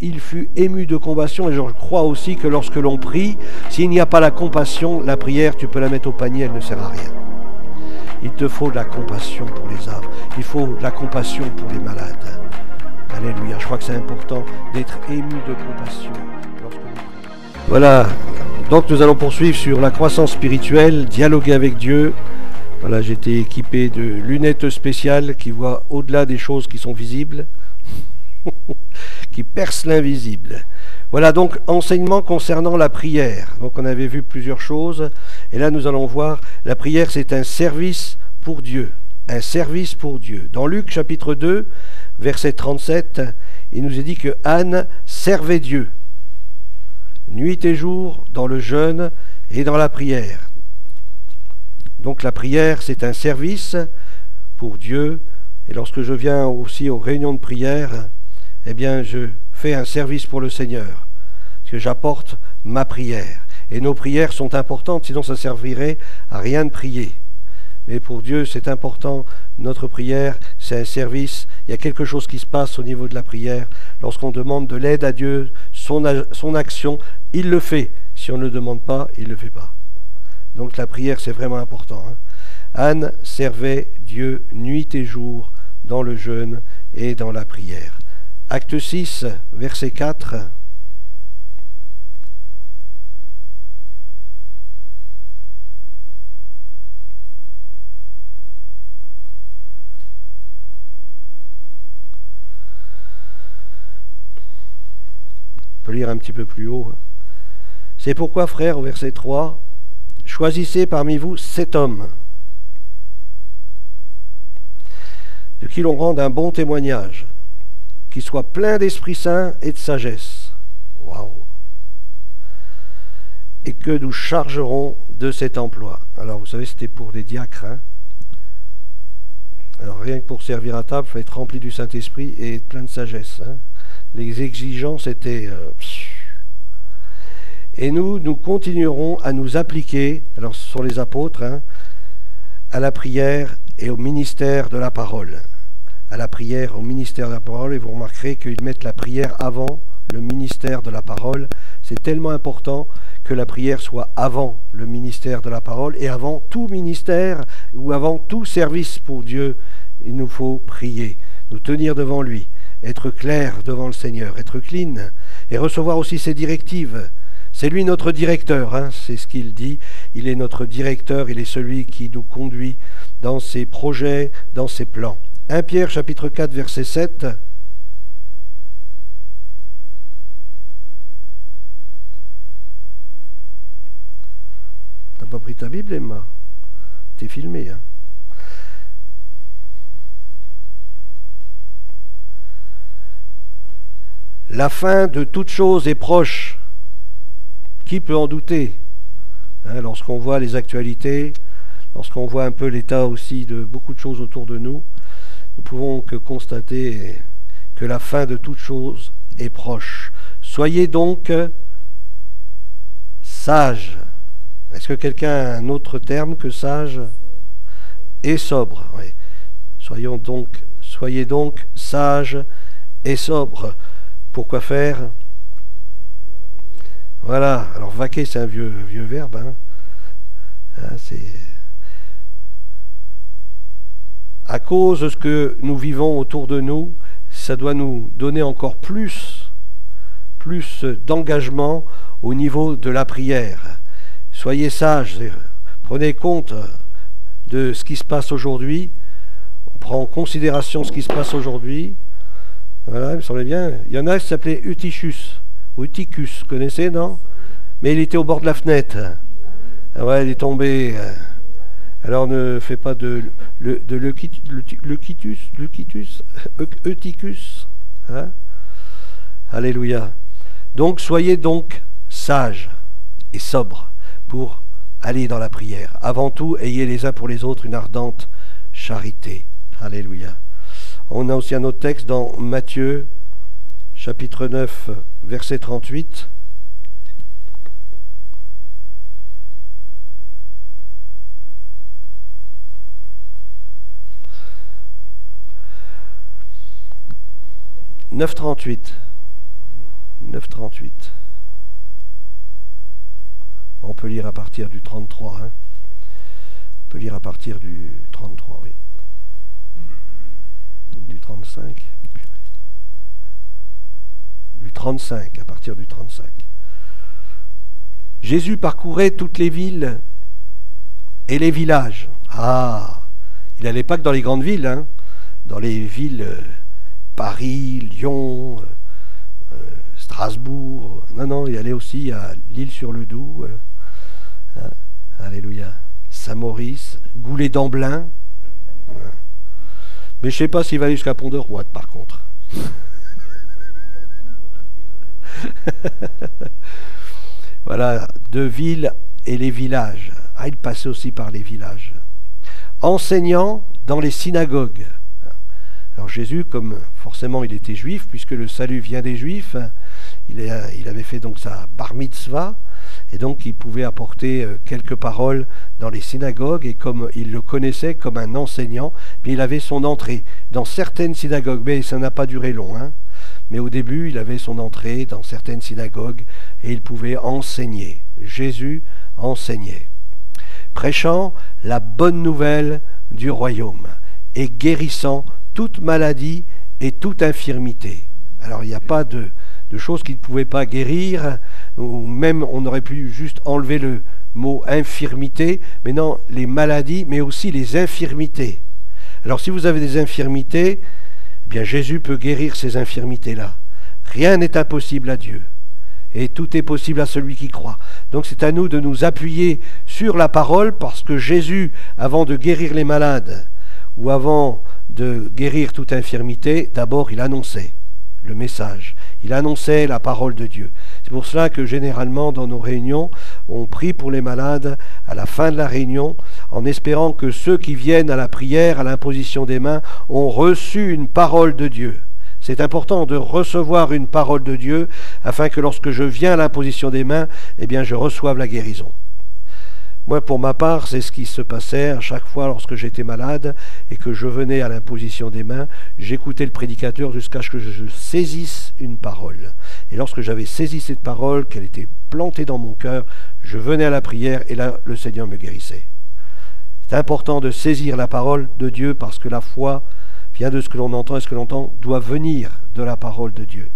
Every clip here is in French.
il fut ému de compassion. Et je crois aussi que lorsque l'on prie, s'il n'y a pas la compassion, la prière, tu peux la mettre au panier, elle ne sert à rien. Il te faut de la compassion pour les âmes. Il faut de la compassion pour les malades. Alléluia. Je crois que c'est important d'être ému de compassion. Voilà. Donc nous allons poursuivre sur la croissance spirituelle, dialoguer avec Dieu. Voilà, j'ai été équipé de lunettes spéciales qui voient au-delà des choses qui sont visibles, qui percent l'invisible. Voilà donc enseignement concernant la prière. Donc on avait vu plusieurs choses, et là nous allons voir, la prière c'est un service pour Dieu. Un service pour Dieu. Dans Luc chapitre 2, verset 37, il nous est dit que Anne servait Dieu, nuit et jour, dans le jeûne et dans la prière. Donc la prière c'est un service pour Dieu, et lorsque je viens aussi aux réunions de prière, eh bien je fais un service pour le Seigneur, parce que j'apporte ma prière. Et nos prières sont importantes, sinon ça ne servirait à rien de prier. Mais pour Dieu, c'est important, notre prière, c'est un service. Il y a quelque chose qui se passe au niveau de la prière. Lorsqu'on demande de l'aide à Dieu, son action, il le fait. Si on ne le demande pas, il ne le fait pas. Donc la prière, c'est vraiment important. Anne servait Dieu nuit et jour dans le jeûne et dans la prière. Acte 6, verset 4. On peut lire un petit peu plus haut. C'est pourquoi, frères, au verset 3, choisissez parmi vous 7 hommes, de qui l'on rende un bon témoignage, qui soit plein d'Esprit Saint et de sagesse. Waouh! Et que nous chargerons de cet emploi. Alors, vous savez, c'était pour les diacres. Alors, rien que pour servir à table, il fallait être rempli du Saint-Esprit et être plein de sagesse. Les exigences étaient... Et nous continuerons à nous appliquer, alors ce sont les apôtres, à la prière et au ministère de la parole. À la prière, au ministère de la parole, et vous remarquerez qu'ils mettent la prière avant le ministère de la parole. C'est tellement important que la prière soit avant le ministère de la parole et avant tout ministère ou avant tout service pour Dieu. Il nous faut prier, nous tenir devant lui, être clair devant le Seigneur, être clean et recevoir aussi ses directives. C'est lui notre directeur, c'est ce qu'il dit. Il est notre directeur, il est celui qui nous conduit dans ses projets, dans ses plans. 1 Pierre chapitre 4 verset 7. T'as pas pris ta Bible, Emma? T'es filmé, hein? La fin de toute chose est proche. Qui peut en douter? Lorsqu'on voit les actualités, lorsqu'on voit un peu l'état aussi de beaucoup de choses autour de nous, nous pouvons que constater que la fin de toute chose est proche. Soyez donc sages. Est-ce que quelqu'un a un autre terme que sage? Et sobre. Oui. Soyez donc sages et sobres. Pourquoi faire? Voilà. Alors vaquer, c'est un vieux verbe. C'est à cause de ce que nous vivons autour de nous, ça doit nous donner encore plus d'engagement au niveau de la prière. Soyez sages, prenez compte de ce qui se passe aujourd'hui. On prend en considération ce qui se passe aujourd'hui. Voilà, il me semblait bien. Il y en a qui s'appelait Eutychus, ou Eutychus, vous connaissez, non? Mais il était au bord de la fenêtre. Ah ouais, il est tombé. Alors ne fais pas de Eutychus. Alléluia. Donc soyez donc sages et sobres pour aller dans la prière. Avant tout, ayez les uns pour les autres une ardente charité. Alléluia. On a aussi un autre texte dans Matthieu, chapitre 9, verset 38. « 9,38. 9,38. On peut lire à partir du 33. Hein. On peut lire à partir du 33, oui. Du 35. Du 35, à partir du 35. Jésus parcourait toutes les villes et les villages. Ah, il n'allait pas que dans les grandes villes, hein. Dans les villes Paris, Lyon, Strasbourg. Non, il allait aussi à l'Île-sur-le-Doubs. Hein. Alléluia. Saint-Maurice, Goulet-d'Amblin. Mais je ne sais pas s'il va aller jusqu'à Pont-de-Roide, par contre. Voilà, de villes et les villages. Ah, il passait aussi par les villages. Enseignant dans les synagogues. Alors Jésus, comme forcément il était juif, puisque le salut vient des juifs, il avait fait donc sa bar mitzvah, et donc il pouvait apporter quelques paroles dans les synagogues, et comme il le connaissait comme un enseignant, il avait son entrée dans certaines synagogues, mais ça n'a pas duré long, hein. Mais au début, il avait son entrée dans certaines synagogues, et il pouvait enseigner. Jésus enseignait, prêchant la bonne nouvelle du royaume, et guérissant toute maladie et toute infirmité. Alors il n'y a pas de choses qu'il ne pouvait pas guérir, ou même on aurait pu juste enlever le mot infirmité, mais non, les maladies, mais aussi les infirmités. Alors si vous avez des infirmités, eh bien Jésus peut guérir ces infirmités-là. Rien n'est impossible à Dieu. Et tout est possible à celui qui croit. Donc c'est à nous de nous appuyer sur la parole, parce que Jésus, avant de guérir les malades, ou avant de guérir toute infirmité, d'abord il annonçait le message. Il annonçait la parole de Dieu. C'est pour cela que généralement dans nos réunions, on prie pour les malades à la fin de la réunion, en espérant que ceux qui viennent à la prière, à l'imposition des mains, ont reçu une parole de Dieu. C'est important de recevoir une parole de Dieu, afin que lorsque je viens à l'imposition des mains, eh bien je reçoive la guérison. Moi, pour ma part, c'est ce qui se passait à chaque fois lorsque j'étais malade et que je venais à l'imposition des mains, j'écoutais le prédicateur jusqu'à ce que je saisisse une parole. Et lorsque j'avais saisi cette parole, qu'elle était plantée dans mon cœur, je venais à la prière et là, le Seigneur me guérissait. C'est important de saisir la parole de Dieu, parce que la foi vient de ce que l'on entend, et ce que l'on entend doit venir de la parole de Dieu.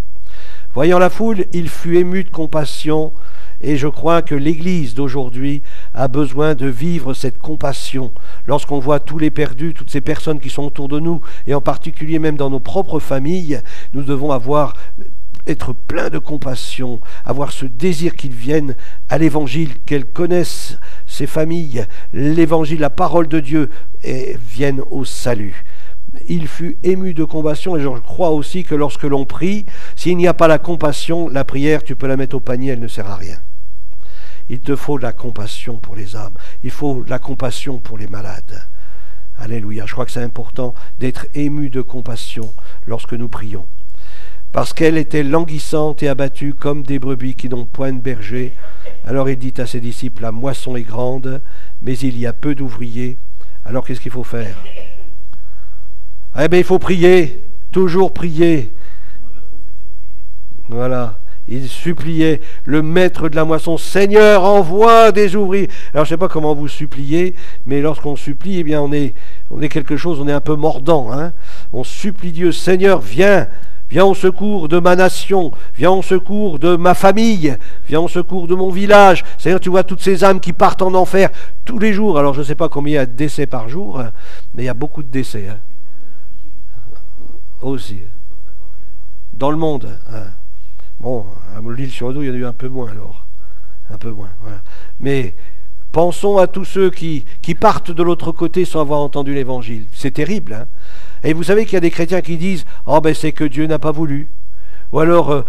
Voyant la foule, il fut ému de compassion. Et je crois que l'Église d'aujourd'hui a besoin de vivre cette compassion. Lorsqu'on voit tous les perdus, toutes ces personnes qui sont autour de nous, et en particulier même dans nos propres familles, nous devons être pleins de compassion, avoir ce désir qu'ils viennent à l'Évangile, qu'elles connaissent ces familles, l'Évangile, la parole de Dieu, et viennent au salut. Il fut ému de compassion, et je crois aussi que lorsque l'on prie, s'il n'y a pas la compassion, la prière, tu peux la mettre au panier, elle ne sert à rien. Il te faut de la compassion pour les âmes. Il faut de la compassion pour les malades. Alléluia. Je crois que c'est important d'être ému de compassion lorsque nous prions. Parce qu'elle était languissante et abattue comme des brebis qui n'ont point de berger. Alors il dit à ses disciples, la moisson est grande, mais il y a peu d'ouvriers. Alors qu'est-ce qu'il faut faire? Eh bien, il faut prier, toujours prier. Voilà. Il suppliait le maître de la moisson, Seigneur, envoie des ouvriers. Alors je ne sais pas comment vous suppliez, mais lorsqu'on supplie, eh bien on est quelque chose, on est un peu mordant. Hein. On supplie Dieu, Seigneur, viens au secours de ma nation, viens au secours de ma famille, viens au secours de mon village. Seigneur, tu vois toutes ces âmes qui partent en enfer tous les jours. Alors je ne sais pas combien il y a de décès par jour, hein, mais il y a beaucoup de décès. Hein. Aussi. Dans le monde. Hein. Bon, à l'Île-sur-le-Doubs, il y en a eu un peu moins alors. Un peu moins, voilà. Mais pensons à tous ceux qui partent de l'autre côté sans avoir entendu l'Évangile. C'est terrible, hein. Et vous savez qu'il y a des chrétiens qui disent « Oh ben c'est que Dieu n'a pas voulu ». Ou alors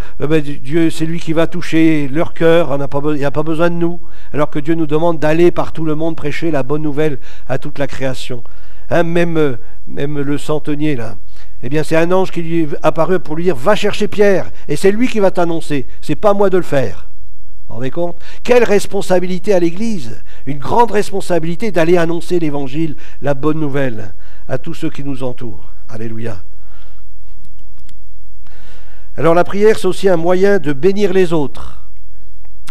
Dieu, c'est lui qui va toucher leur cœur, il n'y a pas besoin de nous. Alors que Dieu nous demande d'aller par tout le monde prêcher la bonne nouvelle à toute la création. Hein, même le centenier là. Eh bien, c'est un ange qui lui est apparu pour lui dire « Va chercher Pierre, et c'est lui qui va t'annoncer, c'est pas moi de le faire. » Vous vous rendez compte? Quelle responsabilité à l'Église! Une grande responsabilité d'aller annoncer l'Évangile, la bonne nouvelle, à tous ceux qui nous entourent. Alléluia. Alors la prière, c'est aussi un moyen de bénir les autres.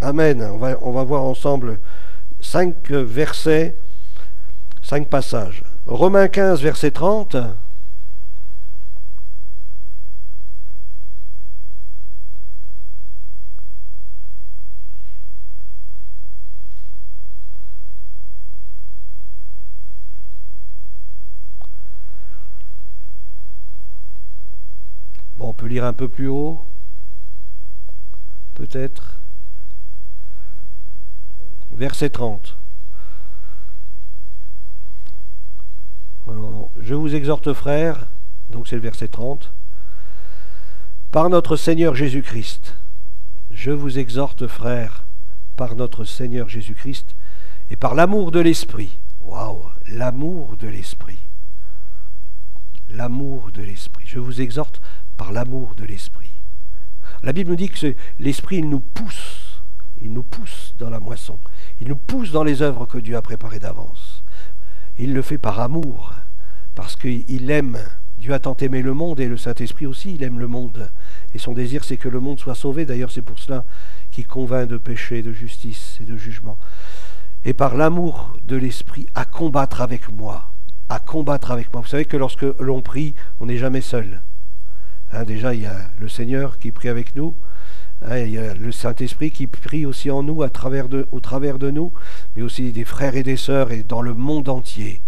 Amen. On va voir ensemble 5 versets, 5 passages. Romains 15, verset 30. Bon, on peut lire un peu plus haut, peut-être. Verset 30. Alors, je vous exhorte, frères, donc c'est le verset 30, par notre Seigneur Jésus-Christ. Je vous exhorte, frères, par notre Seigneur Jésus-Christ et par l'amour de l'Esprit. Waouh, l'amour de l'Esprit. L'amour de l'Esprit. Je vous exhorte par l'amour de l'Esprit. La Bible nous dit que l'Esprit, il nous pousse dans la moisson. Il nous pousse dans les œuvres que Dieu a préparées d'avance. Il le fait par amour, parce qu'il aime. Dieu a tant aimé le monde, et le Saint-Esprit aussi, il aime le monde. Et son désir, c'est que le monde soit sauvé. D'ailleurs, c'est pour cela qu'il convainc de péché, de justice et de jugement. Et par l'amour de l'Esprit, à combattre avec moi. À combattre avec moi. Vous savez que lorsque l'on prie, on n'est jamais seul. Déjà, il y a le Seigneur qui prie avec nous. Il y a le Saint-Esprit qui prie aussi en nous, au travers de nous, mais aussi des frères et des sœurs, et dans le monde entier.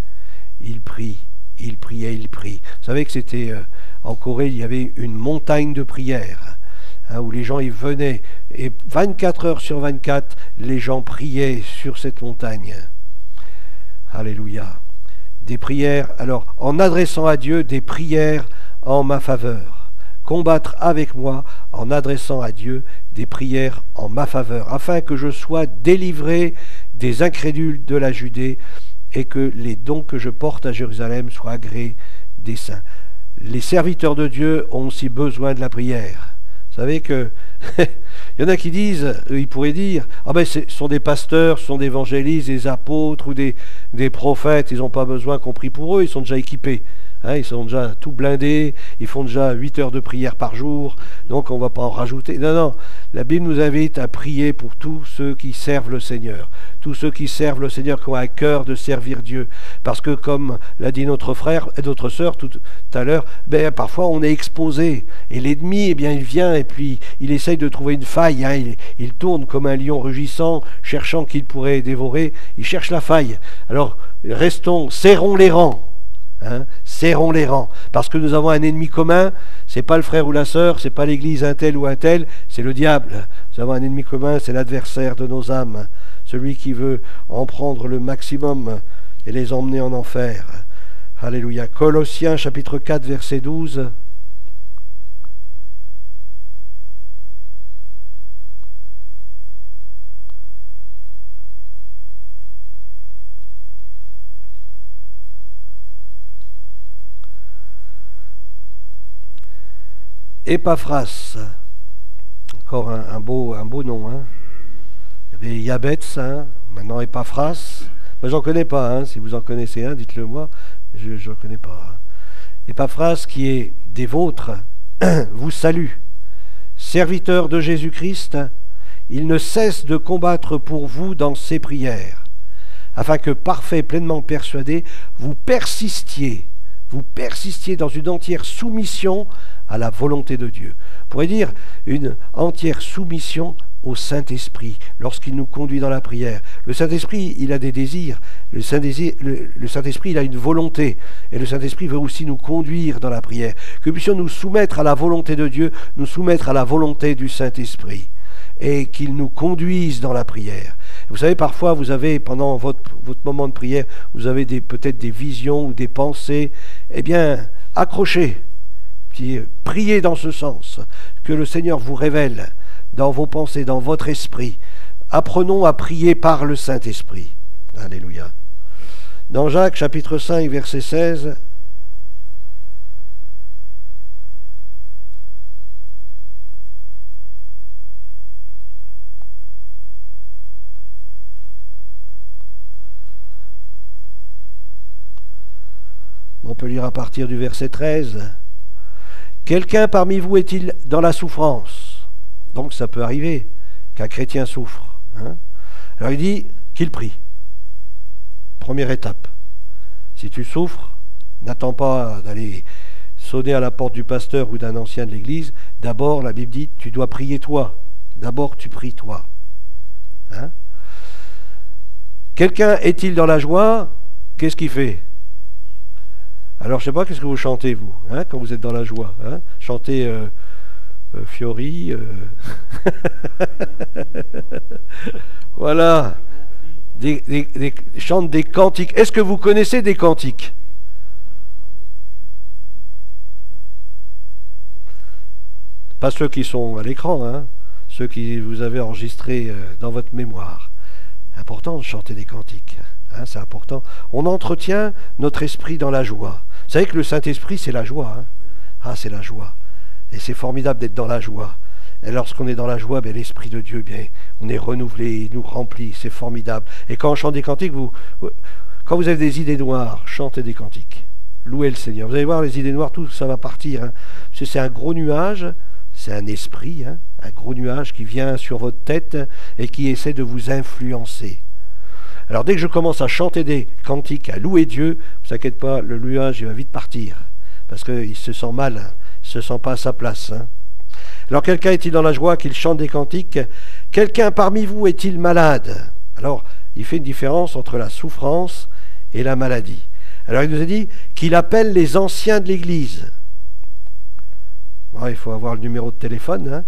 Il prie, il prie et il prie. Vous savez que c'était en Corée, il y avait une montagne de prières, où les gens y venaient, et 24 heures sur 24, les gens priaient sur cette montagne. Alléluia. Des prières, alors, en adressant à Dieu des prières en ma faveur. Combattre avec moi en adressant à Dieu des prières en ma faveur, afin que je sois délivré des incrédules de la Judée et que les dons que je porte à Jérusalem soient agréés des saints. Les serviteurs de Dieu ont aussi besoin de la prière. Vous savez que il y en a qui disent, ils pourraient dire, ce sont des pasteurs, ce sont des évangélistes, des apôtres ou des prophètes, ils n'ont pas besoin qu'on prie pour eux, ils sont déjà équipés. Ils sont déjà tout blindés, ils font déjà 8 heures de prière par jour, donc on ne va pas en rajouter. Non, la Bible nous invite à prier pour tous ceux qui servent le Seigneur, tous ceux qui servent le Seigneur, qui ont à cœur de servir Dieu. Parce que comme l'a dit notre frère et notre sœur tout à l'heure, parfois on est exposé, et l'ennemi, il vient et puis il essaye de trouver une faille, il tourne comme un lion rugissant, cherchant qu'il pourrait dévorer, il cherche la faille. Alors serrons les rangs. Serrons les rangs, parce que nous avons un ennemi commun. C'est pas le frère ou la sœur, c'est pas l'église un tel ou un tel, c'est le diable. Nous avons un ennemi commun, c'est l'adversaire de nos âmes, celui qui veut en prendre le maximum et les emmener en enfer. Alléluia. Colossiens chapitre 4 verset 12. Epaphras, encore un beau nom. Il y avait Yabetz, maintenant Epaphras. Moi, j'en connais pas. Si vous en connaissez un, dites-le moi. Je ne connais pas. Epaphras, qui est des vôtres, vous salue. Serviteur de Jésus-Christ, il ne cesse de combattre pour vous dans ses prières, afin que, parfait, pleinement persuadé, vous persistiez dans une entière soumission à la volonté de Dieu. On pourrait dire une entière soumission au Saint-Esprit lorsqu'il nous conduit dans la prière. Le Saint-Esprit, il a des désirs. Le Saint-Esprit, il a une volonté. Et le Saint-Esprit veut aussi nous conduire dans la prière. Que nous puissions nous soumettre à la volonté de Dieu, nous soumettre à la volonté du Saint-Esprit. Et qu'il nous conduise dans la prière. Vous savez, parfois, vous avez, pendant votre moment de prière, vous avez peut-être des visions ou des pensées. Accrochez. Puis priez dans ce sens, que le Seigneur vous révèle dans vos pensées, dans votre esprit. Apprenons à prier par le Saint-Esprit. Alléluia. Dans Jacques chapitre 5 verset 16, on peut lire à partir du verset 13. Quelqu'un parmi vous est-il dans la souffrance? Donc ça peut arriver qu'un chrétien souffre. Hein? Alors il dit qu'il prie. Première étape. Si tu souffres, n'attends pas d'aller sonner à la porte du pasteur ou d'un ancien de l'église. D'abord, la Bible dit, tu dois prier toi. D'abord, tu pries toi. Hein? Quelqu'un est-il dans la joie? Qu'est-ce qu'il fait? Alors, je ne sais pas, qu'est-ce que vous chantez, vous, hein, quand vous êtes dans la joie, hein? Chantez Fiori. Voilà. Chante des cantiques. Est-ce que vous connaissez des cantiques? Pas ceux qui sont à l'écran, hein, ceux que vous avez enregistrés dans votre mémoire. Important de chanter des cantiques, hein, c'est important. On entretient notre esprit dans la joie. Vous savez que le Saint-Esprit, c'est la joie. Hein. Ah, c'est la joie. Et c'est formidable d'être dans la joie. Et lorsqu'on est dans la joie, ben, l'Esprit de Dieu, bien, on est renouvelé, il nous remplit, c'est formidable. Et quand on chante des cantiques, quand vous avez des idées noires, chantez des cantiques. Louez le Seigneur. Vous allez voir, les idées noires, tout ça va partir. Hein. Parce que c'est un gros nuage, c'est un esprit, hein, un gros nuage qui vient sur votre tête et qui essaie de vous influencer. Alors dès que je commence à chanter des cantiques, à louer Dieu, ne vous inquiétez pas, le nuage il va vite partir. Parce qu'il se sent mal, hein, il ne se sent pas à sa place. Hein. Alors quelqu'un est-il dans la joie qu'il chante des cantiques? Quelqu'un parmi vous est-il malade? Alors il fait une différence entre la souffrance et la maladie. Alors il nous a dit qu'il appelle les anciens de l'Église. Bon, il faut avoir le numéro de téléphone, hein,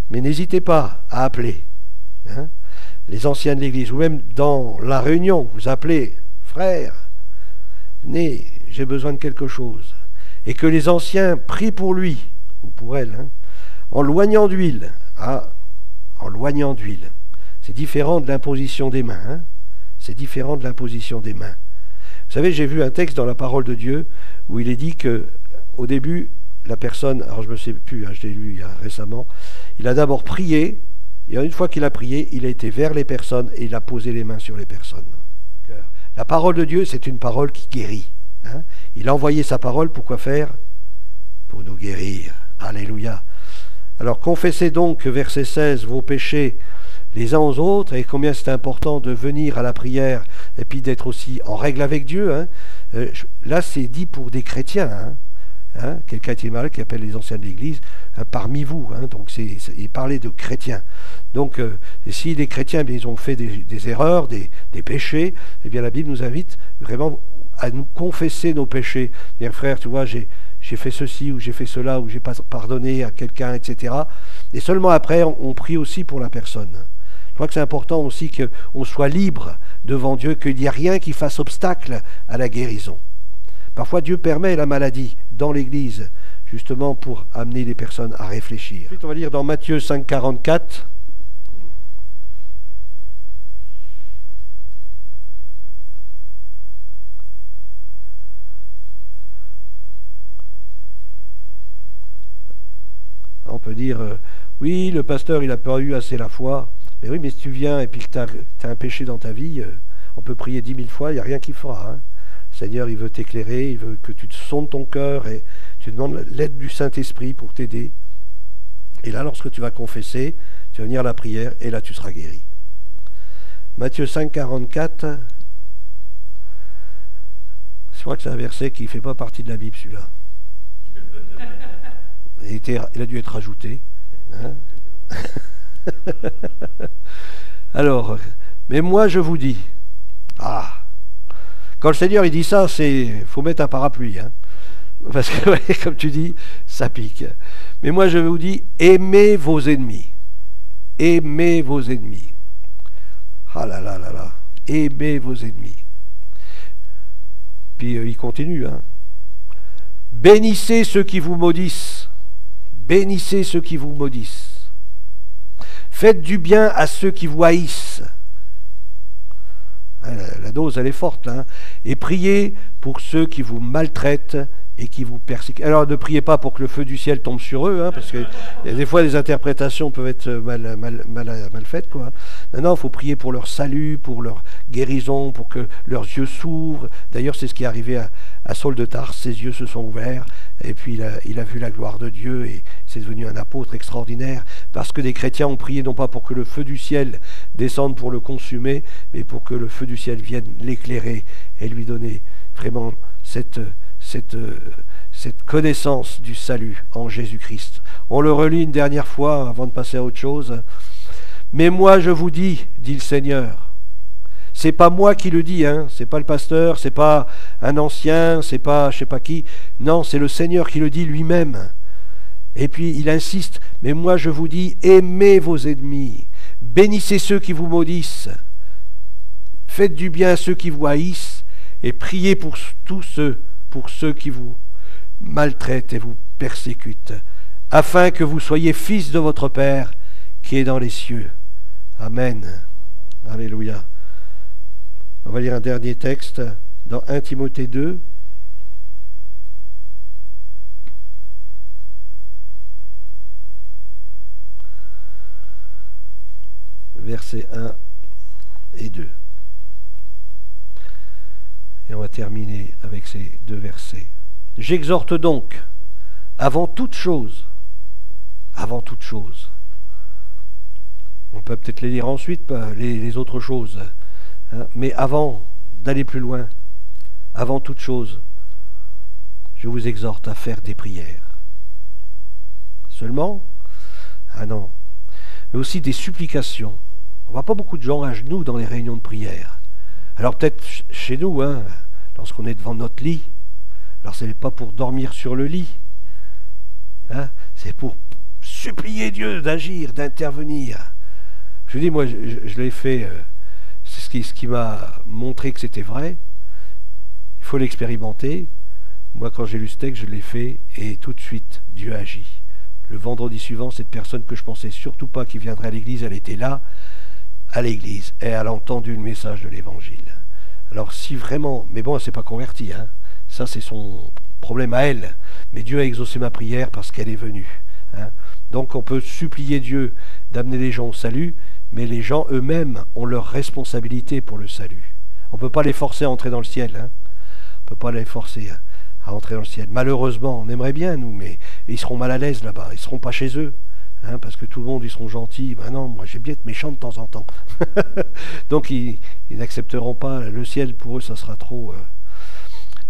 mais n'hésitez pas à appeler. Hein, les anciens de l'Église, ou même dans la réunion, vous appelez, frère, venez, j'ai besoin de quelque chose. Et que les anciens prient pour lui, ou pour elle, hein, en loignant d'huile. Ah, en loignant d'huile. C'est différent de l'imposition des mains. Hein, c'est différent de l'imposition des mains. Vous savez, j'ai vu un texte dans la parole de Dieu où il est dit que, au début, la personne, alors je ne me sais plus, hein, je l'ai lu récemment, il a d'abord prié, et une fois qu'il a prié, il a été vers les personnes et il a posé les mains sur les personnes. La parole de Dieu, c'est une parole qui guérit. Hein. Il a envoyé sa parole pour quoi faire? Pour nous guérir. Alléluia. Alors confessez donc, verset 16, vos péchés les uns aux autres, et combien c'est important de venir à la prière et puis d'être aussi en règle avec Dieu. Hein. Là, c'est dit pour des chrétiens. Hein. Hein, quelqu'un est malade qui appelle les anciens de l'Église parmi vous. Hein, donc il parlait de chrétiens. Donc si les chrétiens bien, ils ont fait des erreurs, des péchés, eh bien la Bible nous invite vraiment à nous confesser nos péchés. Dire frère, tu vois, j'ai fait ceci ou j'ai fait cela ou j'ai pas pardonné à quelqu'un, etc. Et seulement après, on prie aussi pour la personne. Je crois que c'est important aussi qu'on soit libre devant Dieu, qu'il n'y ait rien qui fasse obstacle à la guérison. Parfois, Dieu permet la maladie dans l'Église, justement pour amener les personnes à réfléchir. Ensuite, on va lire dans Matthieu 5, 44. On peut dire, oui, le pasteur, il n'a pas eu assez la foi. Mais oui, mais si tu viens et puis que tu as un péché dans ta vie, on peut prier 10 000 fois, il n'y a rien qui fera. Hein. Le Seigneur, il veut t'éclairer, il veut que tu te sondes ton cœur et tu demandes l'aide du Saint-Esprit pour t'aider. Et là, lorsque tu vas confesser, tu vas venir à la prière et là, tu seras guéri. Matthieu 5, 44. Je crois que c'est un verset qui ne fait pas partie de la Bible, celui-là. Il a dû être ajouté. Hein. Alors, mais moi je vous dis, quand le Seigneur il dit ça, faut mettre un parapluie, hein, parce que ouais, comme tu dis, ça pique. Mais moi je vous dis, aimez vos ennemis, aimez vos ennemis. Ah là là là là, aimez vos ennemis. Puis il continue, hein. Bénissez ceux qui vous maudissent, bénissez ceux qui vous maudissent. Faites du bien à ceux qui vous haïssent. La dose, elle est forte. Hein. Et priez pour ceux qui vous maltraitent et qui vous persécutent. Alors, ne priez pas pour que le feu du ciel tombe sur eux, hein, parce que des fois, les interprétations peuvent être mal faites. Quoi. Non, il faut prier pour leur salut, pour leur guérison, pour que leurs yeux s'ouvrent. D'ailleurs, c'est ce qui est arrivé à Saul de Tarse. Ses yeux se sont ouverts Et puis il a vu la gloire de Dieu et c'est devenu un apôtre extraordinaire parce que des chrétiens ont prié non pas pour que le feu du ciel descende pour le consumer, mais pour que le feu du ciel vienne l'éclairer et lui donner vraiment cette connaissance du salut en Jésus-Christ. On le relit une dernière fois avant de passer à autre chose. Mais moi je vous dis, dit le Seigneur, c'est pas moi qui le dis, hein, c'est pas le pasteur, c'est pas un ancien, c'est pas je sais pas qui, non, c'est le Seigneur qui le dit lui-même. Et puis il insiste, mais moi je vous dis, aimez vos ennemis, bénissez ceux qui vous maudissent, faites du bien à ceux qui vous haïssent, et priez pour ceux qui vous maltraitent et vous persécutent, afin que vous soyez fils de votre Père qui est dans les cieux. Amen. Alléluia. On va lire un dernier texte dans 1 Timothée 2. Versets 1 et 2. Et on va terminer avec ces deux versets. J'exhorte donc, avant toute chose, on peut peut-être les lire ensuite, les autres choses, hein, mais avant d'aller plus loin, avant toute chose, je vous exhorte à faire des prières. Seulement, ah non, mais aussi des supplications. On ne voit pas beaucoup de gens à genoux dans les réunions de prière. Alors peut-être chez nous, hein, lorsqu'on est devant notre lit, alors ce n'est pas pour dormir sur le lit, hein, c'est pour supplier Dieu d'agir, d'intervenir. Je dis, moi, je l'ai fait, c'est ce qui m'a montré que c'était vrai. Il faut l'expérimenter. Moi, quand j'ai lu ce texte, je l'ai fait et tout de suite, Dieu agit. Le vendredi suivant, cette personne que je pensais surtout pas qui viendrait à l'église, elle était là, à l'église, et elle a entendu le message de l'évangile. Alors si vraiment, mais bon, elle ne s'est pas convertie, hein. Ça c'est son problème à elle, mais Dieu a exaucé ma prière parce qu'elle est venue, hein. Donc on peut supplier Dieu d'amener les gens au salut, mais les gens eux-mêmes ont leur responsabilité pour le salut. On ne peut pas les forcer à entrer dans le ciel, hein. On ne peut pas les forcer à entrer dans le ciel. Malheureusement, on aimerait bien, nous, mais ils seront mal à l'aise là-bas, ils ne seront pas chez eux. Hein, parce que tout le monde, ils seront gentils. Ben non, moi j'ai bien être méchant de temps en temps. Donc ils n'accepteront pas le ciel, pour eux ça sera trop...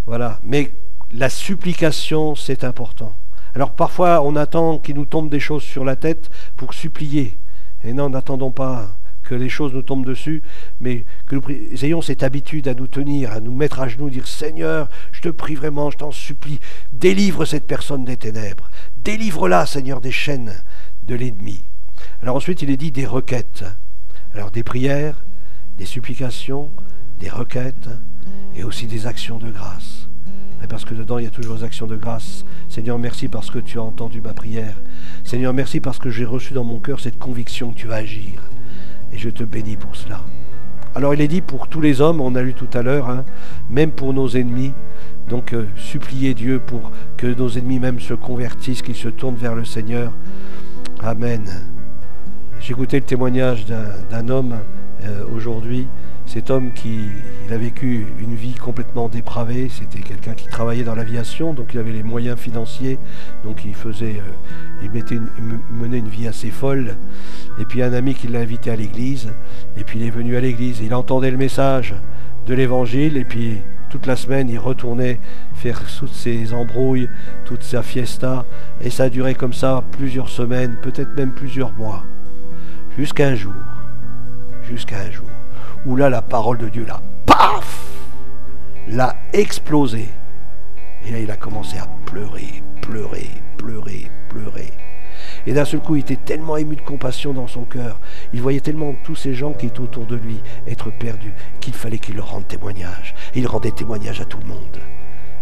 voilà. Mais la supplication, c'est important. Alors parfois on attend qu'il nous tombe des choses sur la tête pour supplier. Et non, n'attendons pas que les choses nous tombent dessus, mais que nous ayons cette habitude à nous tenir, à nous mettre à genoux, dire Seigneur, je te prie vraiment, je t'en supplie, délivre cette personne des ténèbres. Délivre-la, Seigneur, des chaînes de l'ennemi. Alors ensuite il est dit des requêtes. Alors des prières, des supplications, des requêtes et aussi des actions de grâce. Et parce que dedans il y a toujours des actions de grâce. Seigneur, merci parce que tu as entendu ma prière. Seigneur, merci parce que j'ai reçu dans mon cœur cette conviction que tu vas agir. Et je te bénis pour cela. Alors il est dit pour tous les hommes, on a lu tout à l'heure, hein, même pour nos ennemis. Donc supplier Dieu pour que nos ennemis même se convertissent, qu'ils se tournent vers le Seigneur. Amen. J'ai écouté le témoignage d'un homme aujourd'hui. Cet homme il a vécu une vie complètement dépravée. C'était quelqu'un qui travaillait dans l'aviation, donc il avait les moyens financiers. Donc il menait une vie assez folle. Et puis un ami qui l'a invité à l'église. Et puis il est venu à l'église. Il entendait le message de l'évangile. Et puis toute la semaine, il retournait faire toutes ses embrouilles, toute sa fiesta, et ça a duré comme ça plusieurs semaines, peut-être même plusieurs mois, jusqu'à un jour, où là, la parole de Dieu, là, paf, l'a explosé, et là, il a commencé à pleurer, et d'un seul coup, il était tellement ému de compassion dans son cœur, il voyait tellement tous ces gens qui étaient autour de lui être perdus, qu'il fallait qu'il leur rende témoignage. Et il rendait témoignage à tout le monde.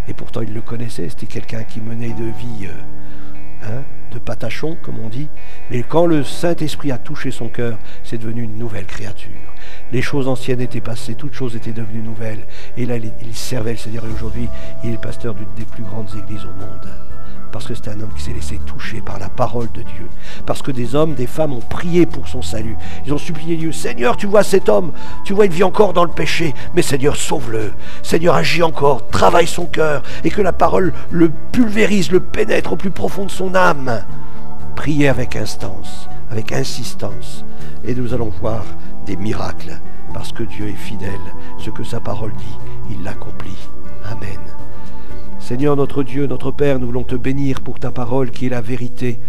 Et pourtant, il le connaissait, c'était quelqu'un qui menait de vie de patachon, comme on dit. Mais quand le Saint-Esprit a touché son cœur, c'est devenu une nouvelle créature. Les choses anciennes étaient passées, toutes choses étaient devenues nouvelles. Et là, il servait le Seigneur, et aujourd'hui, il est le pasteur d'une des plus grandes églises au monde. parce que c'est un homme qui s'est laissé toucher par la parole de Dieu. Parce que des hommes, des femmes ont prié pour son salut. Ils ont supplié Dieu, Seigneur, tu vois cet homme, tu vois, il vit encore dans le péché, mais Seigneur, sauve-le. Seigneur, agis encore, travaille son cœur, et que la parole le pulvérise, le pénètre au plus profond de son âme. Priez avec instance, avec insistance, et nous allons voir des miracles, parce que Dieu est fidèle. Ce que sa parole dit, il l'accomplit. Amen. Seigneur notre Dieu, notre Père, nous voulons te bénir pour ta parole qui est la vérité.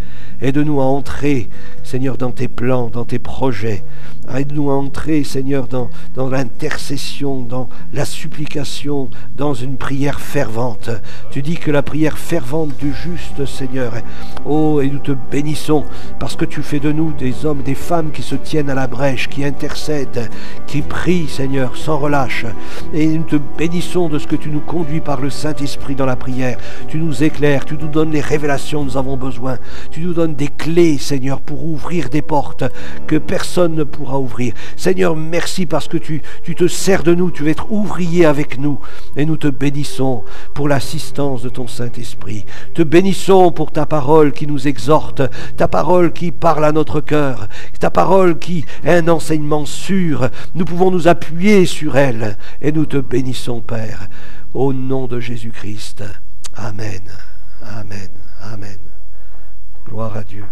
Aide-nous à entrer, Seigneur, dans tes plans, dans tes projets. Aide-nous à entrer, Seigneur, dans l'intercession, dans la supplication, dans une prière fervente. Tu dis que la prière fervente du juste, Seigneur, oh, et nous te bénissons, parce que tu fais de nous des hommes, des femmes qui se tiennent à la brèche, qui intercèdent, qui prient, Seigneur, sans relâche. Et nous te bénissons de ce que tu nous conduis par le Saint-Esprit dans la prière. Tu nous éclaires, tu nous donnes les révélations dont nous avons besoin. Tu nous donnes des clés, Seigneur, pour ouvrir des portes que personne ne pourra ouvrir. Seigneur, merci parce que tu te sers de nous, tu veux être ouvrier avec nous. Et nous te bénissons pour l'assistance de ton Saint-Esprit. Te bénissons pour ta parole qui nous exhorte, ta parole qui parle à notre cœur, ta parole qui est un enseignement sûr. Nous pouvons nous appuyer sur elle et nous te bénissons, Père. Au nom de Jésus-Christ. Amen. Amen. Amen. Gloire à Dieu.